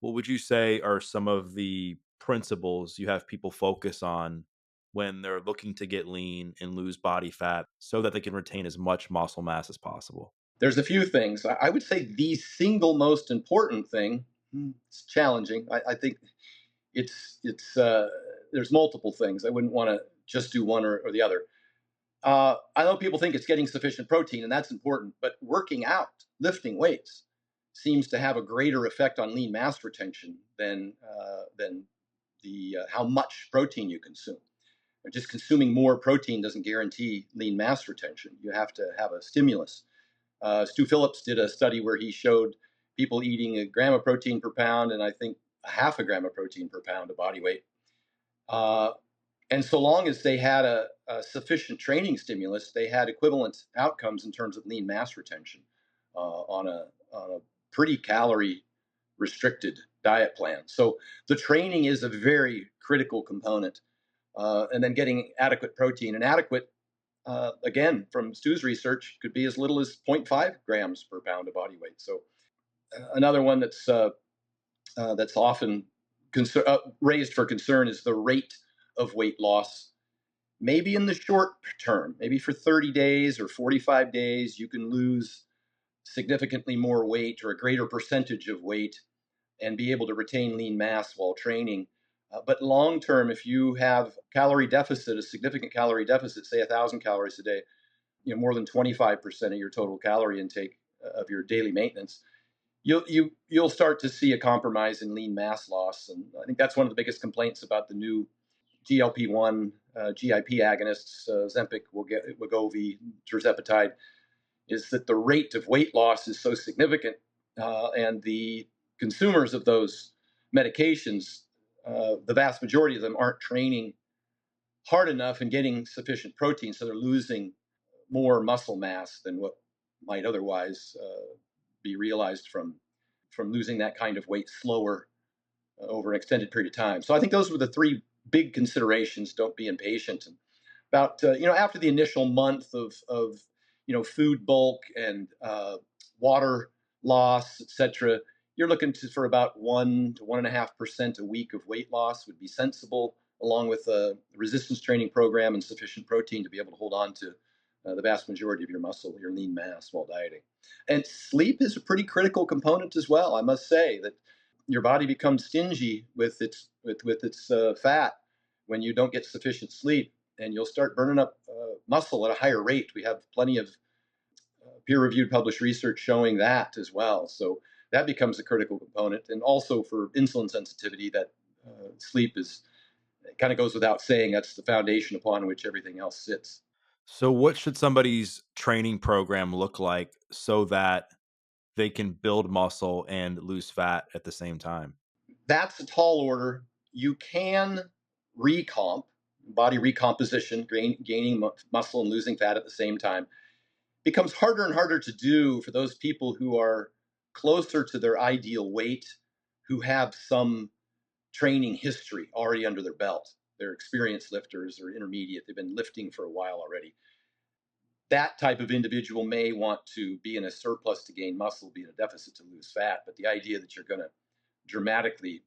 What would you say are some of the principles you have people focus on when they're looking to get lean and lose body fat so that they can retain as much muscle mass as possible? There's a few things. I would say the single most important thing. It's challenging. I think it's there's multiple things. I wouldn't want to just do one or the other. I know people think it's getting sufficient protein, and that's important. But working out, lifting weights, seems to have a greater effect on lean mass retention than the how much protein you consume. Just consuming more protein doesn't guarantee lean mass retention. You have to have a stimulus. Stu Phillips did a study where he showed people eating a gram of protein per pound and I think a half a gram of protein per pound of body weight. Uh, and so long as they had a sufficient training stimulus, they had equivalent outcomes in terms of lean mass retention on a pretty calorie restricted diet plan. So the training is a very critical component. And then getting adequate protein. And adequate, again, from Stu's research, could be as little as zero point 0.5 grams per pound of body weight. So another one that's often raised for concern is the rate of weight loss. Maybe in the short term, maybe for 30 days or 45 days, you can lose significantly more weight or a greater percentage of weight and be able to retain lean mass while training. But long term, if you have calorie deficit, a significant calorie deficit, say 1,000 calories a day, more than 25% of your total calorie intake of your daily maintenance, you'll start to see a compromise in lean mass loss. And I think that's one of the biggest complaints about the new GLP-1 GIP agonists, Zempic, Wegovy, tirzepatide, is that the rate of weight loss is so significant, and the consumers of those medications, the vast majority of them aren't training hard enough and getting sufficient protein, so they're losing more muscle mass than what might otherwise be realized from losing that kind of weight slower over an extended period of time. So I think those were the three big considerations. Don't be impatient. And about after the initial month of food bulk and water loss, etc., you're looking for about 1 to 1.5% a week of weight loss would be sensible, along with a resistance training program and sufficient protein to be able to hold on to the vast majority of your muscle, your lean mass while dieting. And sleep is a pretty critical component as well. I must say that your body becomes stingy with its fat when you don't get sufficient sleep, and you'll start burning up muscle at a higher rate. We have plenty of peer-reviewed published research showing that as well. So that becomes a critical component. And also for insulin sensitivity, that sleep is kind of goes without saying. That's the foundation upon which everything else sits. So, what should somebody's training program look like so that they can build muscle and lose fat at the same time? That's a tall order. You can recomp, body recomposition, gaining muscle and losing fat at the same time. Becomes harder and harder to do for those people who are closer to their ideal weight, who have some training history already under their belt. They're experienced lifters or intermediate. They've been lifting for a while already. That type of individual may want to be in a surplus to gain muscle, be in a deficit to lose fat. But the idea that you're going to dramatically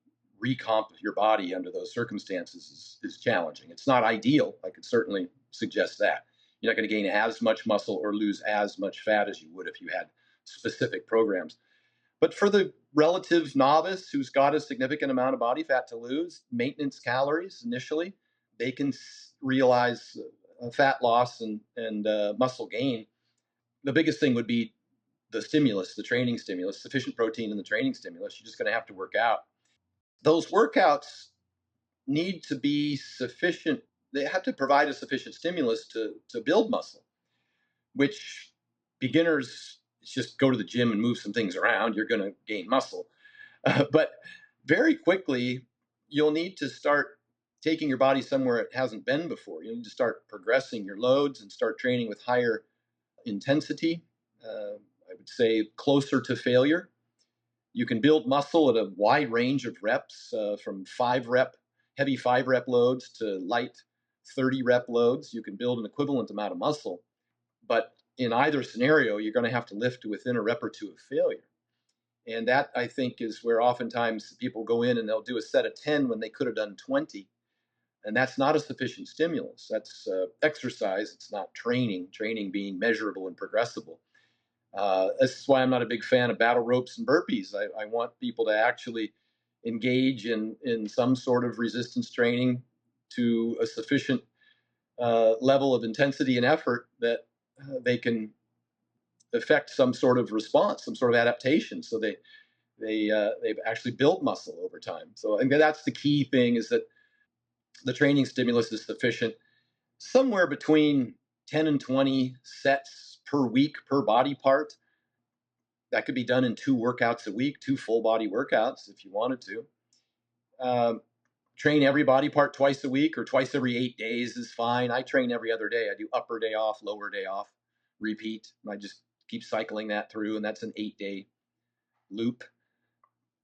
recomp your body under those circumstances is challenging. It's not ideal. I could certainly suggest that. You're not going to gain as much muscle or lose as much fat as you would if you had specific programs. But for the relative novice who's got a significant amount of body fat to lose, maintenance calories initially, they can realize fat loss and muscle gain. The biggest thing would be the stimulus, the training stimulus, sufficient protein in the training stimulus. You're just going to have to work out. Those workouts need to be sufficient. They have to provide a sufficient stimulus to build muscle, which beginners just go to the gym and move some things around. You're going to gain muscle. But very quickly, you'll need to start taking your body somewhere it hasn't been before. You need to start progressing your loads and start training with higher intensity. I would say closer to failure. You can build muscle at a wide range of reps, from heavy 5 rep loads to light 30 rep loads. You can build an equivalent amount of muscle, but in either scenario, you're going to have to lift to within a rep or two of failure. And that, I think, is where oftentimes people go in and they'll do a set of 10 when they could have done 20. And that's not a sufficient stimulus. That's exercise. It's not training, training being measurable and progressible. This is why I'm not a big fan of battle ropes and burpees. I want people to actually engage in some sort of resistance training to a sufficient level of intensity and effort that they can affect some sort of response, some sort of adaptation. So they've actually built muscle over time. So I think that's the key thing, is that the training stimulus is sufficient, somewhere between 10 and 20 sets per week per body part. That could be done in 2 workouts a week, 2 full body workouts if you wanted to. Um, Train every body part twice a week or twice every 8 days is fine. I train every other day. I do upper day off, lower day off, repeat. I just keep cycling that through, and that's an 8 day loop.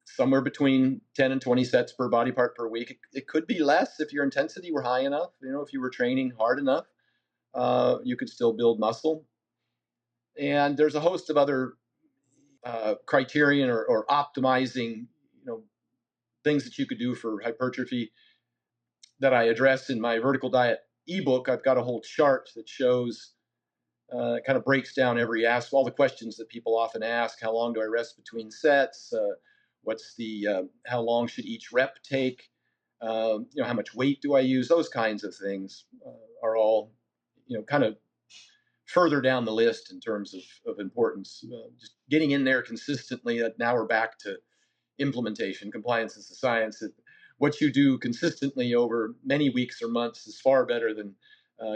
Somewhere between 10 and 20 sets per body part per week. It could be less if your intensity were high enough. If you were training hard enough, you could still build muscle. And there's a host of other criterion or optimizing, things that you could do for hypertrophy that I address in my vertical diet ebook. I've got a whole chart that shows, kind of breaks down every ask, all the questions that people often ask. How long do I rest between sets? What's the how long should each rep take? How much weight do I use? Those kinds of things are all, kind of further down the list in terms of importance. Just getting in there consistently. Now we're back to implementation. Compliance is the science. What you do consistently over many weeks or months is far better than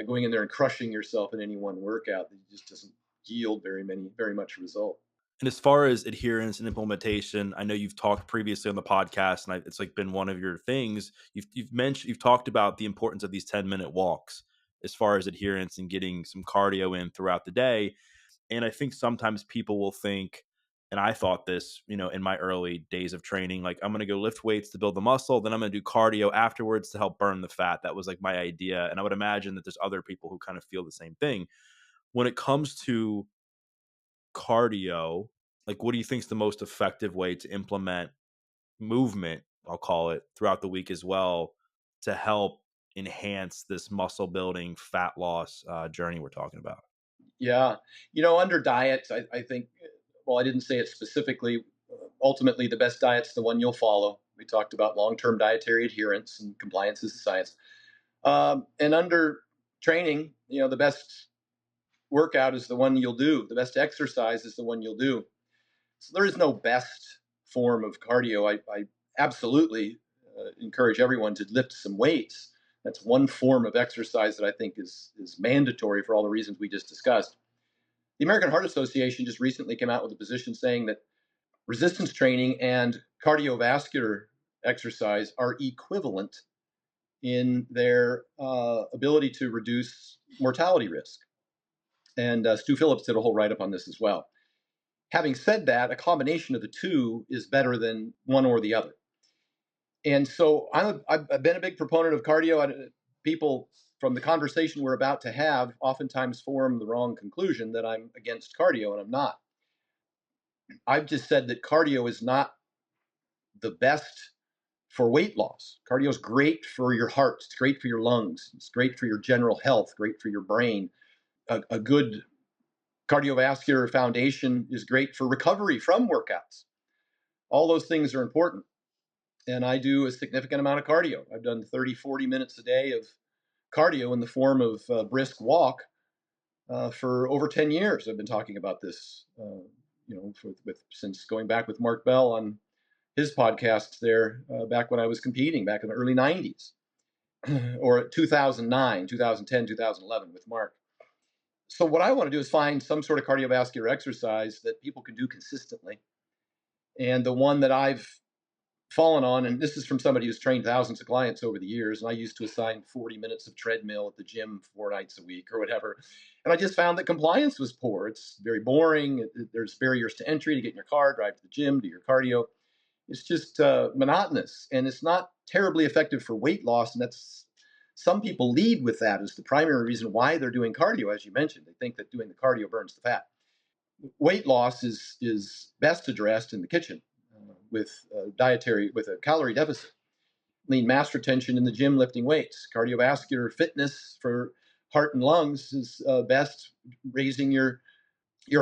going in there and crushing yourself in any one workout that just doesn't yield very much result. And as far as adherence and implementation, I know you've talked previously on the podcast, and it's like been one of your things. You've talked about the importance of these 10-minute walks as far as adherence and getting some cardio in throughout the day. And I think sometimes people will think, and I thought this, in my early days of training, like I'm going to go lift weights to build the muscle, then I'm going to do cardio afterwards to help burn the fat. That was like my idea. And I would imagine that there's other people who kind of feel the same thing. When it comes to cardio, like what do you think is the most effective way to implement movement, I'll call it, throughout the week as well to help enhance this muscle building, fat loss journey we're talking about? Yeah. Under diet, I think, well, I didn't say it specifically. Ultimately, the best diet's the one you'll follow. We talked about long term dietary adherence, and compliance is the science. And under training, the best workout is the one you'll do. The best exercise is the one you'll do. So there is no best form of cardio. I absolutely encourage everyone to lift some weights. That's one form of exercise that I think is mandatory for all the reasons we just discussed. The American Heart Association just recently came out with a position saying that resistance training and cardiovascular exercise are equivalent in their ability to reduce mortality risk. And Stu Phillips did a whole write up on this as well. Having said that, a combination of the two is better than one or the other. And so I've been a big proponent of cardio. People from the conversation we're about to have oftentimes form the wrong conclusion that I'm against cardio, and I'm not. I've just said that cardio is not the best for weight loss. Cardio is great for your heart. It's great for your lungs. It's great for your general health, great for your brain. A good cardiovascular foundation is great for recovery from workouts. All those things are important. And I do a significant amount of cardio. I've done 30, 40 minutes a day of cardio in the form of brisk walk for over 10 years. I've been talking about this, since going back with Mark Bell on his podcasts there back when I was competing back in the early 90s or 2009, 2010, 2011 with Mark. So what I want to do is find some sort of cardiovascular exercise that people can do consistently. And the one that I've fallen on, and this is from somebody who's trained thousands of clients over the years, and I used to assign 40 minutes of treadmill at the gym 4 nights a week or whatever. And I just found that compliance was poor. It's very boring. There's barriers to entry to get in your car, drive to the gym, do your cardio. It's just monotonous, and it's not terribly effective for weight loss. And that's, some people lead with that as the primary reason why they're doing cardio. As you mentioned, they think that doing the cardio burns the fat. Weight loss is best addressed in the kitchen with with a calorie deficit. Lean mass retention in the gym lifting weights. Cardiovascular fitness for heart and lungs is best raising your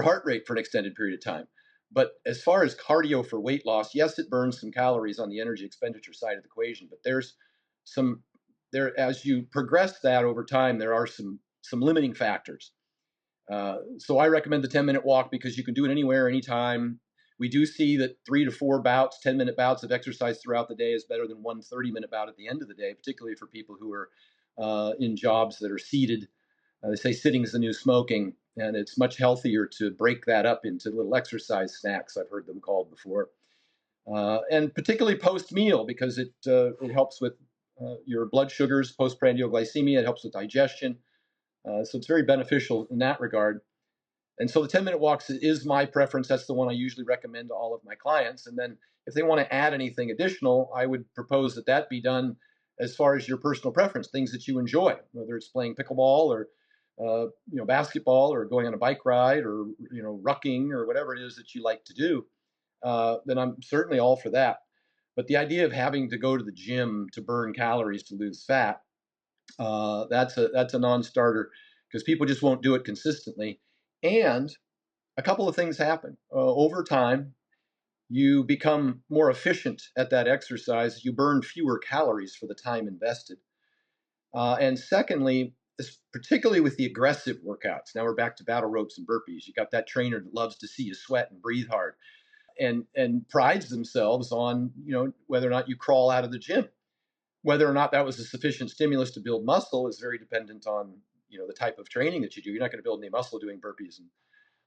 heart rate for an extended period of time. But as far as cardio for weight loss, yes, it burns some calories on the energy expenditure side of the equation, but there's some there as you progress that over time, there are some limiting factors. So I recommend the 10-minute walk because you can do it anywhere, anytime. We do see that 3 to 4 bouts, 10-minute bouts of exercise throughout the day is better than one 30-minute bout at the end of the day, particularly for people who are in jobs that are seated. They say sitting is the new smoking, and it's much healthier to break that up into little exercise snacks. I've heard them called before, and particularly post meal because it helps with your blood sugars, postprandial glycemia. It helps with digestion, so it's very beneficial in that regard. And so the 10-minute walks is my preference. That's the one I usually recommend to all of my clients. And then if they want to add anything additional, I would propose that that be done as far as your personal preference, things that you enjoy, whether it's playing pickleball or basketball or going on a bike ride or rucking or whatever it is that you like to do. Then I'm certainly all for that. But the idea of having to go to the gym to burn calories to lose fat, that's a non-starter because people just won't do it consistently. And a couple of things happen over time. You become more efficient at that exercise. You burn fewer calories for the time invested. And secondly, particularly with the aggressive workouts. Now we're back to battle ropes and burpees. You got that trainer that loves to see you sweat and breathe hard, and prides themselves on whether or not you crawl out of the gym. Whether or not that was a sufficient stimulus to build muscle is very dependent on the type of training that you do. You're not going to build any muscle doing burpees and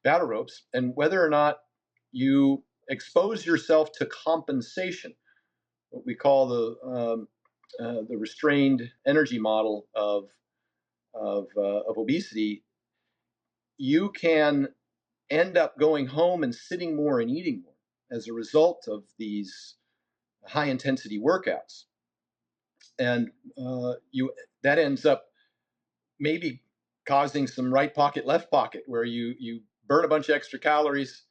battle ropes, and whether or not you expose yourself to compensation, what we call the restrained energy model of obesity. You can end up going home and sitting more and eating more as a result of these high intensity workouts, and you that ends up maybe causing some right pocket, left pocket, where you burn a bunch of extra calories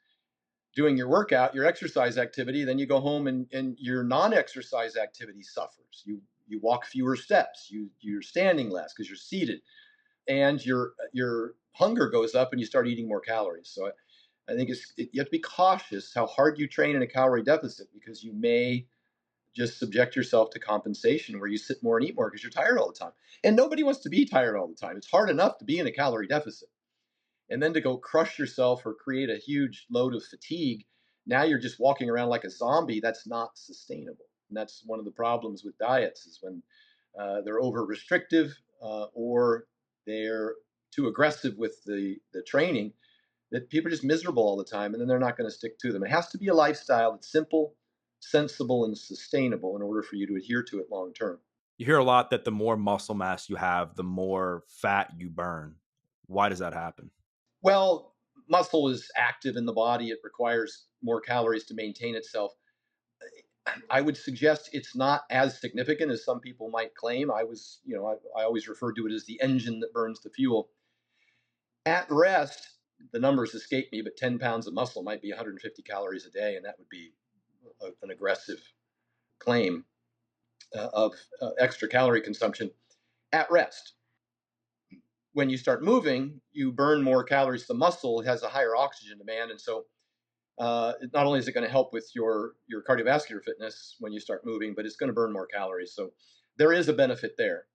doing your workout, your exercise activity, then you go home and your non-exercise activity suffers. You walk fewer steps, you're standing less because you're seated, and your hunger goes up and you start eating more calories. So I think you have to be cautious how hard you train in a calorie deficit because you may just subject yourself to compensation where you sit more and eat more because you're tired all the time. And nobody wants to be tired all the time. It's hard enough to be in a calorie deficit. And then to go crush yourself or create a huge load of fatigue, now you're just walking around like a zombie. That's not sustainable. And that's one of the problems with diets is when they're over restrictive or they're too aggressive with the training, that people are just miserable all the time and then they're not going to stick to them. It has to be a lifestyle that's simple, sensible, and sustainable in order for you to adhere to it long term. You hear a lot that the more muscle mass you have, the more fat you burn. Why does that happen? Well, muscle is active in the body. It requires more calories to maintain itself. I would suggest it's not as significant as some people might claim. I always refer to it as the engine that burns the fuel. At rest, the numbers escape me, but 10 pounds of muscle might be 150 calories a day, and that would be an aggressive claim of extra calorie consumption at rest. When you start moving, you burn more calories. The muscle has a higher oxygen demand, and so not only is it going to help with your cardiovascular fitness when you start moving, but it's going to burn more calories. So there is a benefit there.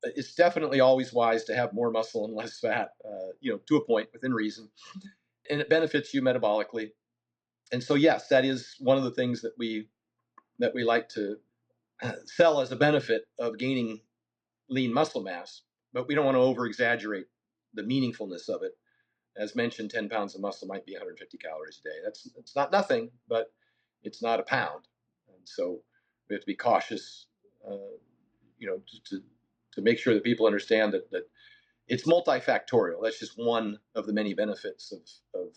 It's definitely always wise to have more muscle and less fat, to a point within reason, and it benefits you metabolically. And so, yes, that is one of the things that we like to sell as a benefit of gaining lean muscle mass, but we don't want to over exaggerate the meaningfulness of it. As mentioned, 10 pounds of muscle might be 150 calories a day. It's not nothing, but it's not a pound. And so we have to be cautious, to make sure that people understand that it's multifactorial. That's just one of the many benefits of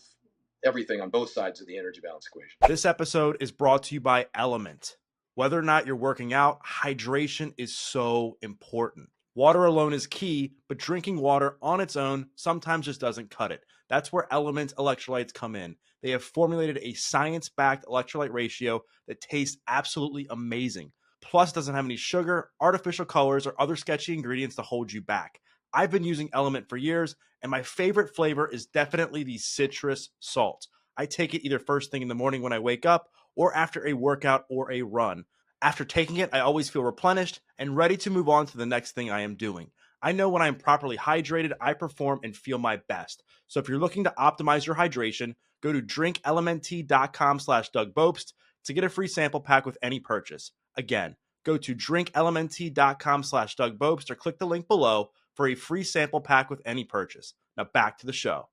everything on both sides of the energy balance equation. This episode is brought to you by Element. Whether or not you're working out, hydration is so important. Water alone is key, but drinking water on its own sometimes just doesn't cut it. That's where Element electrolytes come in. They have formulated a science backed electrolyte ratio that tastes absolutely amazing. Plus, it doesn't have any sugar, artificial colors, or other sketchy ingredients to hold you back. I've been using Element for years, and my favorite flavor is definitely the citrus salt. I take it either first thing in the morning when I wake up or after a workout or a run. After taking it, I always feel replenished and ready to move on to the next thing I am doing. I know when I am properly hydrated, I perform and feel my best. So if you're looking to optimize your hydration, go to drinklmnt.com/DougBopst to get a free sample pack with any purchase. Again, go to drinklmnt.com/DougBopst or click the link below for a free sample pack with any purchase. Now back to the show.